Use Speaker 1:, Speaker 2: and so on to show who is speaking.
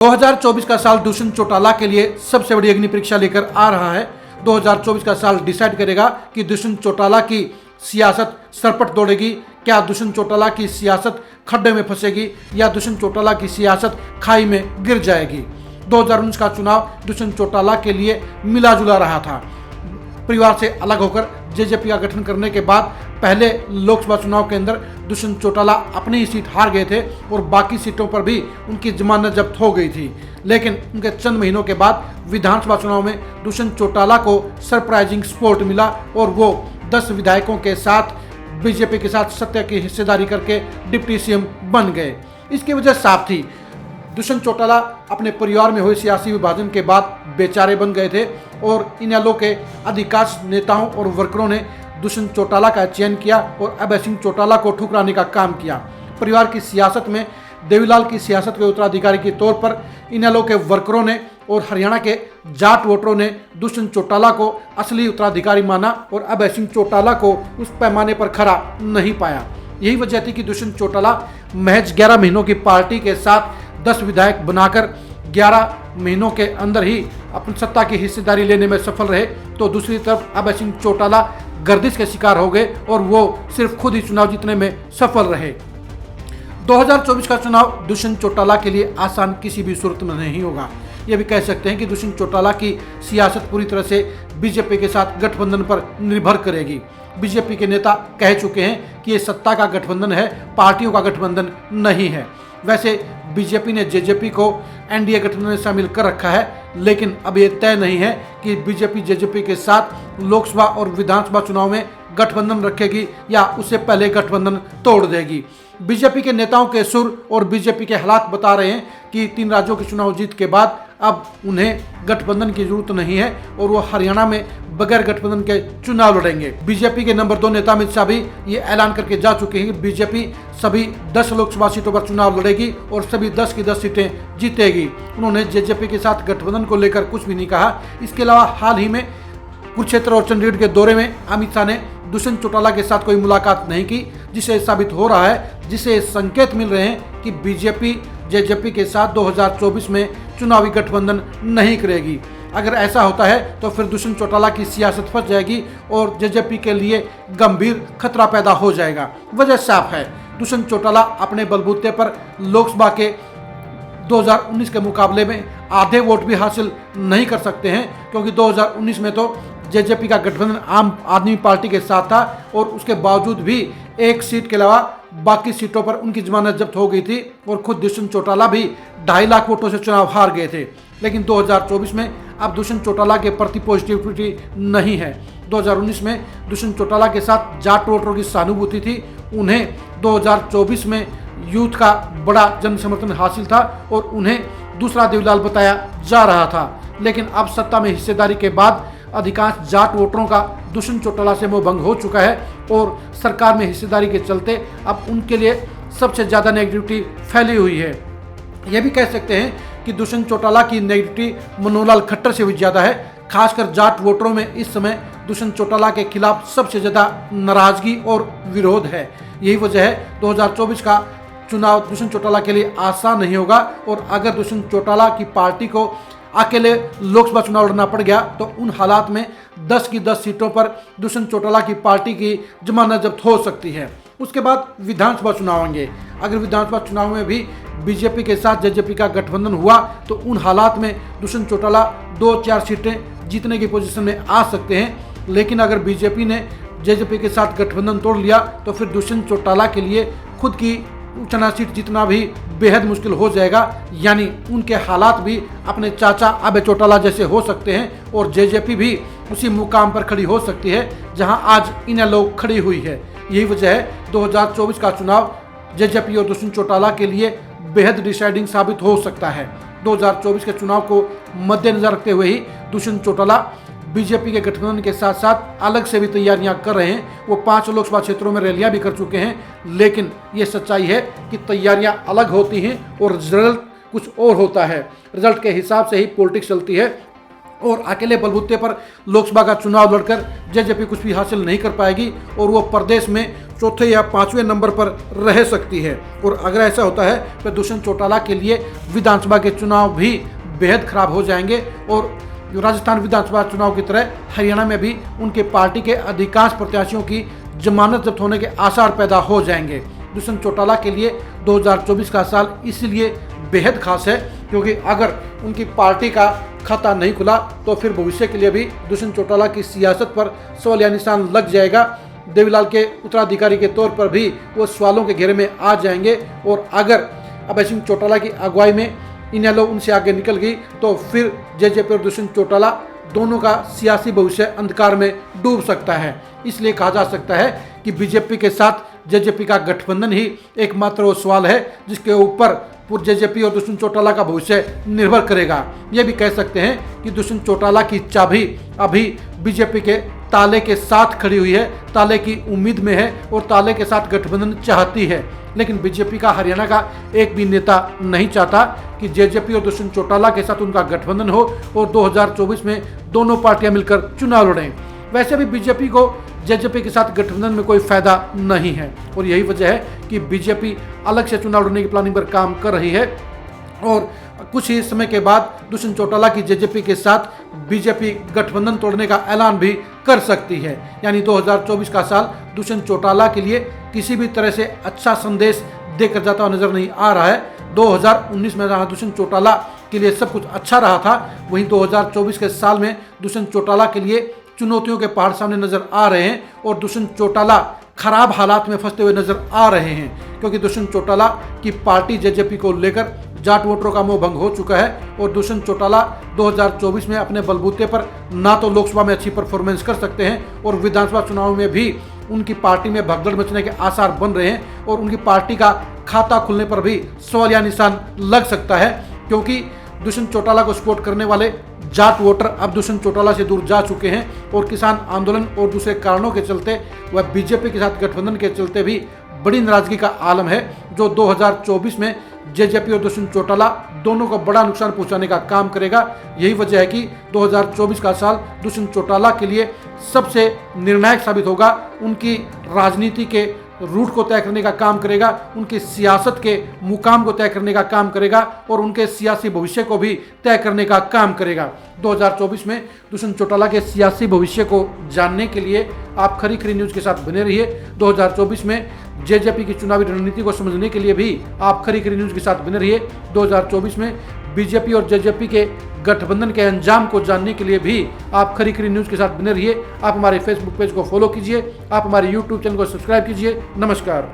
Speaker 1: 2024 का साल दुष्यंत चौटाला के लिए सबसे बड़ी अग्नि परीक्षा लेकर आ रहा है। 2024 का साल डिसाइड करेगा कि दुष्यंत चौटाला की सियासत सरपट दौड़ेगी, क्या दुष्यंत चौटाला की सियासत खड्डे में फंसेगी या दुष्यंत चौटाला की सियासत खाई में गिर जाएगी। 2019 का चुनाव दुष्यंत चौटाला के लिए मिला जुला रहा था। परिवार से अलग होकर जेजेपी का गठन करने के बाद पहले लोकसभा चुनाव के अंदर दुष्यंत चौटाला अपनी ही सीट हार गए थे और बाकी सीटों पर भी उनकी जमानत जब्त हो गई थी। लेकिन उनके चंद महीनों के बाद विधानसभा चुनाव में दुष्यंत चौटाला को सरप्राइजिंग सपोर्ट मिला और वो 10 विधायकों के साथ बीजेपी के साथ सत्ता की हिस्सेदारी करके डिप्टी सीएम बन गए। इसकी वजह साफ थी, दुष्यंत चौटाला अपने परिवार में हुए सियासी विभाजन के बाद बेचारे बन गए थे और इनेलो के अधिकांश नेताओं और वर्करों ने दुष्यंत चौटाला का चयन किया और अभय सिंह चौटाला को ठुकराने का काम किया। परिवार की सियासत में देवीलाल की सियासत के उत्तराधिकारी के तौर पर इनेलो के वर्करों ने और हरियाणा के जाट वोटरों ने दुष्यंत चौटाला को असली उत्तराधिकारी माना और अभय सिंह चौटाला को उस पैमाने पर खरा नहीं पाया। यही वजह थी कि दुष्यंत चौटाला महज 11 महीनों की पार्टी के साथ 10 विधायक बनाकर 11 महीनों के अंदर ही अपनी सत्ता की हिस्सेदारी लेने में सफल रहे, तो दूसरी तरफ अभय सिंह चौटाला गर्दिश के शिकार हो गए और वो सिर्फ खुद ही चुनाव जीतने में सफल रहे। 2024 का चुनाव दुष्यंत चौटाला के लिए आसान किसी भी सूरत में नहीं होगा। ये भी कह सकते हैं कि दुष्यंत चौटाला की सियासत पूरी तरह से बीजेपी के साथ गठबंधन पर निर्भर करेगी। बीजेपी के नेता कह चुके हैं कि ये सत्ता का गठबंधन है, पार्टियों का गठबंधन नहीं है। वैसे बीजेपी ने जेजेपी को एनडीए गठबंधन में शामिल कर रखा है, लेकिन अब ये तय नहीं है कि बीजेपी जेजेपी के साथ लोकसभा और विधानसभा चुनाव में गठबंधन रखेगी या उससे पहले गठबंधन तोड़ देगी। बीजेपी के नेताओं के सुर और बीजेपी के हालात बता रहे हैं कि 3 राज्यों के चुनाव जीत के बाद अब उन्हें गठबंधन की जरूरत नहीं है और वो हरियाणा में बगैर गठबंधन के चुनाव लड़ेंगे। बीजेपी के नंबर 2 नेता अमित शाह भी ये ऐलान करके जा चुके हैं कि बीजेपी सभी 10 लोकसभा सीटों पर चुनाव लड़ेगी और सभी 10 की 10 सीटें जीतेगी। उन्होंने जेजेपी के साथ गठबंधन को लेकर कुछ भी नहीं कहा। इसके अलावा हाल ही में कुरुक्षेत्र और चंडीगढ़ के दौरे में अमित शाह ने दुष्यंत चौटाला के साथ कोई मुलाकात नहीं की, जिससे साबित हो रहा है, जिससे संकेत मिल रहे हैं कि बीजेपी जेजेपी के साथ 2024 में चुनावी गठबंधन नहीं करेगी। अगर ऐसा होता है तो फिर दुष्यंत चौटाला की सियासत फंस जाएगी और जेजेपी के लिए गंभीर खतरा पैदा हो जाएगा। वजह साफ है, दुष्यंत चौटाला अपने बलबूते पर लोकसभा के 2019 के मुकाबले में आधे वोट भी हासिल नहीं कर सकते हैं, क्योंकि 2019 में तो जेजेपी का गठबंधन आम आदमी पार्टी के साथ था और उसके बावजूद भी एक सीट के अलावा बाकी सीटों पर उनकी जमानत जब्त हो गई थी और खुद दुष्यंत चौटाला भी 2.5 लाख वोटों से चुनाव हार गए थे। लेकिन 2024 में अब दुष्यंत चौटाला के प्रति पॉजिटिविटी नहीं है। 2019 में दुष्यंत चौटाला के साथ जाट वोटरों की सहानुभूति थी, उन्हें 2024 में यूथ का बड़ा जन समर्थन हासिल था और उन्हें दूसरा देवीलाल बताया जा रहा था। लेकिन अब सत्ता में हिस्सेदारी के बाद अधिकांश जाट वोटरों का दुष्यंत चौटाला से मोह भंग हो चुका है और सरकार में हिस्सेदारी के चलते अब उनके लिए सबसे ज़्यादा नेगेटिविटी फैली हुई है। यह भी कह सकते हैं कि दुष्यंत चौटाला की नेगेटिविटी मनोहर खट्टर से भी ज़्यादा है। खासकर जाट वोटरों में इस समय दुष्यंत चौटाला के खिलाफ सबसे ज़्यादा नाराजगी और विरोध है। यही वजह है 2024 का चुनाव दुष्यंत चौटाला के लिए आसान नहीं होगा और अगर दुष्यंत चौटाला की पार्टी को अकेले लोकसभा चुनाव लड़ना पड़ गया तो उन हालात में 10 की 10 सीटों पर दुष्यंत चौटाला की पार्टी की जमानत जब्त हो सकती है। उसके बाद विधानसभा चुनाव आएंगे। अगर विधानसभा चुनाव में भी बीजेपी के साथ जेजेपी का गठबंधन हुआ तो उन हालात में दुष्यंत चौटाला 2-4 सीटें जीतने की पोजीशन में आ सकते हैं। लेकिन अगर बीजेपी ने जेजेपी के साथ गठबंधन तोड़ लिया तो फिर दुष्यंत चौटाला के लिए खुद की चुना सीट जीतना भी बेहद मुश्किल हो जाएगा। यानी उनके हालात भी अपने चाचा अभय चौटाला जैसे हो सकते हैं और जेजेपी भी उसी मुकाम पर खड़ी हो सकती है जहां आज इनेलो खड़ी हुई है। यही वजह है 2024 का चुनाव जेजेपी और दुष्यंत चौटाला के लिए बेहद डिसाइडिंग साबित हो सकता है। 2024 के चुनाव को मद्देनजर रखते हुए ही दुष्यंत चौटाला बीजेपी के गठबंधन के साथ साथ अलग से भी तैयारियां कर रहे हैं। वो 5 लोकसभा क्षेत्रों में रैलियां भी कर चुके हैं, लेकिन ये सच्चाई है कि तैयारियां अलग होती हैं और रिजल्ट कुछ और होता है। रिजल्ट के हिसाब से ही पॉलिटिक्स चलती है और अकेले बलबूते पर लोकसभा का चुनाव लड़कर जेजेपी कुछ भी हासिल नहीं कर पाएगी और वो प्रदेश में चौथे या पांचवें नंबर पर रह सकती है। और अगर ऐसा होता है तो दुष्यंत चौटाला के लिए विधानसभा के चुनाव भी बेहद खराब हो जाएंगे और राजस्थान विधानसभा चुनाव की तरह हरियाणा में भी उनके पार्टी के अधिकांश प्रत्याशियों की जमानत जब्त होने के आसार पैदा हो जाएंगे। दुष्यंत चौटाला के लिए 2024 का साल इसलिए बेहद खास है क्योंकि अगर उनकी पार्टी का खाता नहीं खुला तो फिर भविष्य के लिए भी दुष्यंत चौटाला की सियासत पर सवालिया निशान लग जाएगा। देवीलाल के उत्तराधिकारी के तौर पर भी वो सवालों के घेरे में आ जाएंगे और अगर अभय सिंह चौटाला की अगुवाई में इनेलो उनसे आगे निकल गई तो फिर जेजेपी और दुष्यंत चौटाला दोनों का सियासी भविष्य अंधकार में डूब सकता है। इसलिए कहा जा सकता है कि बीजेपी के साथ जेजेपी का गठबंधन ही एकमात्र वो सवाल है जिसके ऊपर जेजेपी और दुष्यंत चौटाला का भविष्य निर्भर करेगा। यह भी कह सकते हैं कि दुष्यंत चौटाला की चाबी अभी बीजेपी के ताले के साथ खड़ी हुई है, ताले की उम्मीद में है और ताले के साथ गठबंधन चाहती है। लेकिन बीजेपी का हरियाणा का एक भी नेता नहीं चाहता कि जेजेपी और दुष्यंत चौटाला के साथ उनका गठबंधन हो और 2024 में दोनों पार्टियां मिलकर चुनाव लड़ें। वैसे भी बीजेपी को जेजेपी के साथ गठबंधन में कोई फायदा नहीं है और यही वजह है कि बीजेपी अलग से चुनाव लड़ने की प्लानिंग पर काम कर रही है और कुछ ही समय के बाद दुष्यंत चौटाला की जेजेपी के साथ बीजेपी गठबंधन तोड़ने का ऐलान भी कर सकती है। यानी 2024 का साल दुष्यंत चौटाला के लिए किसी भी तरह से अच्छा संदेश देकर जाता हुआ नजर नहीं आ रहा है। 2019 में जहां दुष्यंत चौटाला के लिए सब कुछ अच्छा रहा था, वहीं 2024 के साल में दुष्यंत चौटाला के लिए चुनौतियों के पहाड़ सामने नजर आ रहे हैं और दुष्यंत चौटाला खराब हालात में फंसते हुए नजर आ रहे हैं क्योंकि दुष्यंत चौटाला की पार्टी जेजेपी को लेकर जाट वोटरों का मोह भंग हो चुका है और दुष्यंत चौटाला 2024 में अपने बलबूते पर ना तो लोकसभा में अच्छी परफॉर्मेंस कर सकते हैं और विधानसभा चुनाव में भी उनकी पार्टी में भगदड़ मचने के आसार बन रहे हैं और उनकी पार्टी का खाता खुलने पर भी सवालिया निशान लग सकता है क्योंकि दुष्यंत चौटाला को सपोर्ट करने वाले जाट वोटर अब दुष्यंत चौटाला से दूर जा चुके हैं और किसान आंदोलन और दूसरे कारणों के चलते व बीजेपी के साथ गठबंधन के चलते भी बड़ी नाराजगी का आलम है जो 2024 में जेजेपी और दुष्यंत चौटाला दोनों को बड़ा नुकसान पहुंचाने का काम करेगा। यही वजह है कि 2024 का साल दुष्यंत चौटाला के लिए सबसे निर्णायक साबित होगा। उनकी राजनीति के रूट को तय करने का काम करेगा, उनकी सियासत के मुकाम को तय करने का काम करेगा और उनके सियासी भविष्य को भी तय करने का काम करेगा। 2024 में दुष्यंत चौटाला के सियासी भविष्य को जानने के लिए आप खरी खरी न्यूज़ के साथ बने रहिए। 2024 में जेजेपी की चुनावी रणनीति को समझने के लिए भी आप खरी खरी न्यूज़ के साथ बने रहिए। 2024 में बीजेपी और जेजेपी के गठबंधन के अंजाम को जानने के लिए भी आप खरी खरी न्यूज़ के साथ बने रहिए। आप हमारे फेसबुक पेज को फॉलो कीजिए, आप हमारे यूट्यूब चैनल को सब्सक्राइब कीजिए। नमस्कार।